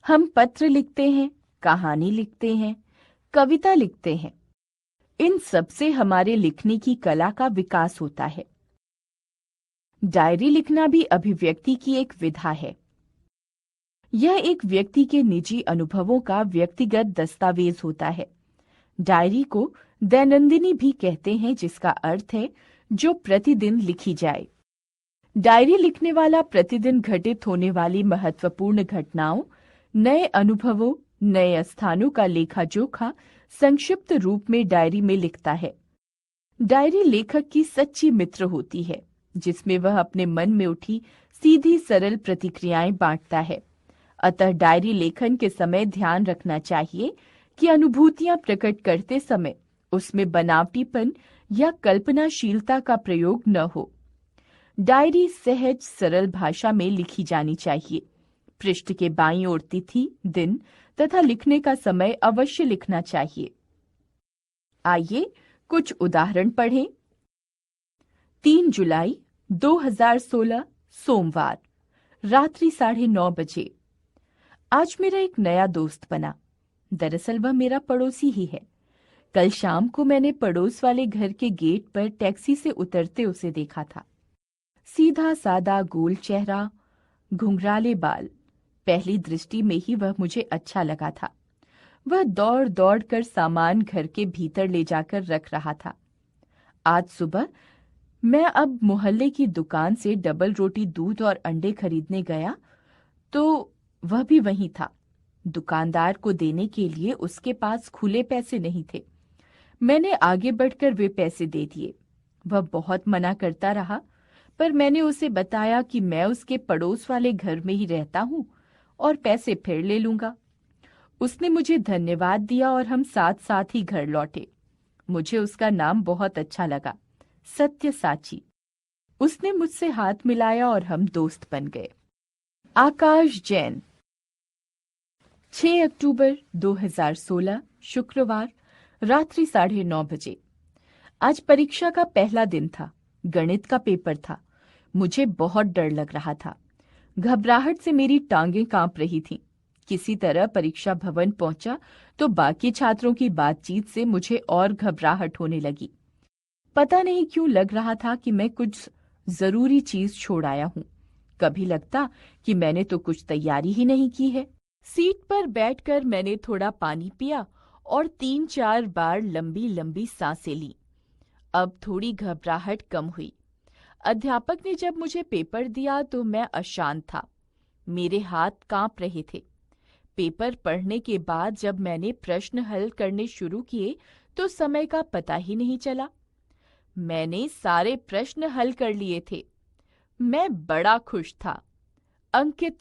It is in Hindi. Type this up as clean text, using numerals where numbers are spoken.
हम पत्र लिखते हैं, कहानी लिखते हैं, कविता लिखते हैं। इन सब से हमारे लिखने की कला का विकास होता है। डायरी लिखना भी अभिव्यक्ति की एक विधा है। यह एक व्यक्ति के निजी अनुभवों का व्यक्तिगत दस्तावेज होता है। डायरी को दैनंदिनी भी कहते हैं, जिसका अर्थ है जो प्रतिदिन लिखी जाए। डायरी लिखने वाला प्रतिदिन घटित होने वाली महत्वपूर्ण घटनाओं, नए अनुभवों, नए स्थानों का लेखा जोखा संक्षिप्त रूप में डायरी में लिखता है। डायरी लेखक की सच्ची मित्र होती है, जिसमें वह अपने मन में उठी सीधी सरल प्रतिक्रियाएं बांटता है। अतः डायरी लेखन के समय ध्यान रखना चाहिए कि अनुभूतियां प्रकट करते समय उसमें बनावटीपन या कल्पनाशीलता का प्रयोग न हो। डायरी सहज सरल भाषा में लिखी जानी चाहिए। पृष्ठ के बाईं ओर तिथि, दिन तथा लिखने का समय अवश्य लिखना चाहिए। आइए कुछ उदाहरण पढ़ें। 3 जुलाई 2016 सोमवार, रात्रि 9:30 बजे। आज मेरा एक नया दोस्त बना। दरअसल वह मेरा पड़ोसी ही है। कल शाम को मैंने पड़ोस वाले घर के गेट पर टैक्सी से उतरते उसे देखा था। सीधा सादा गोल चेहरा, घुंघराले बाल। पहली दृष्टि में ही वह मुझे अच्छा लगा था। वह दौड़ दौड़ कर सामान घर के भीतर ले जाकर रख रहा था। आज सुबह मैं अब मोहल्ले की दुकान से डबल रोटी, दूध और अंडे खरीदने गया तो वह भी वहीं था। दुकानदार को देने के लिए उसके पास खुले पैसे नहीं थे। मैंने आगे बढ़कर वे पैसे दे दिए। वह बहुत मना करता रहा, पर मैंने उसे बताया कि मैं उसके पड़ोस वाले घर में ही रहता हूं और पैसे फिर ले लूंगा। उसने मुझे धन्यवाद दिया और हम साथ साथ ही घर लौटे। मुझे उसका नाम बहुत अच्छा लगा, सत्यसाची। उसने मुझसे हाथ मिलाया और हम दोस्त बन गए। आकाश जैन। 6 अक्टूबर 2016 शुक्रवार, रात्रि 9:30 बजे। आज परीक्षा का पहला दिन था। गणित का पेपर था। मुझे बहुत डर लग रहा था। घबराहट से मेरी टांगें कांप रही थीं। किसी तरह परीक्षा भवन पहुंचा तो बाकी छात्रों की बातचीत से मुझे और घबराहट होने लगी। पता नहीं क्यों लग रहा था कि मैं कुछ जरूरी चीज छोड़ आया हूं। कभी लगता कि मैंने तो कुछ तैयारी ही नहीं की है। सीट पर बैठकर मैंने थोड़ा पानी पिया और 3-4 बार लंबी लंबी सांसें ली। अब थोड़ी घबराहट कम हुई। अध्यापक ने जब मुझे पेपर दिया तो मैं अशांत था। मेरे हाथ कांप रहे थे। पेपर पढ़ने के बाद जब मैंने प्रश्न हल करने शुरू किए तो समय का पता ही नहीं चला। मैंने सारे प्रश्न हल कर लिए थे। मैं बड़ा खुश था। अंकित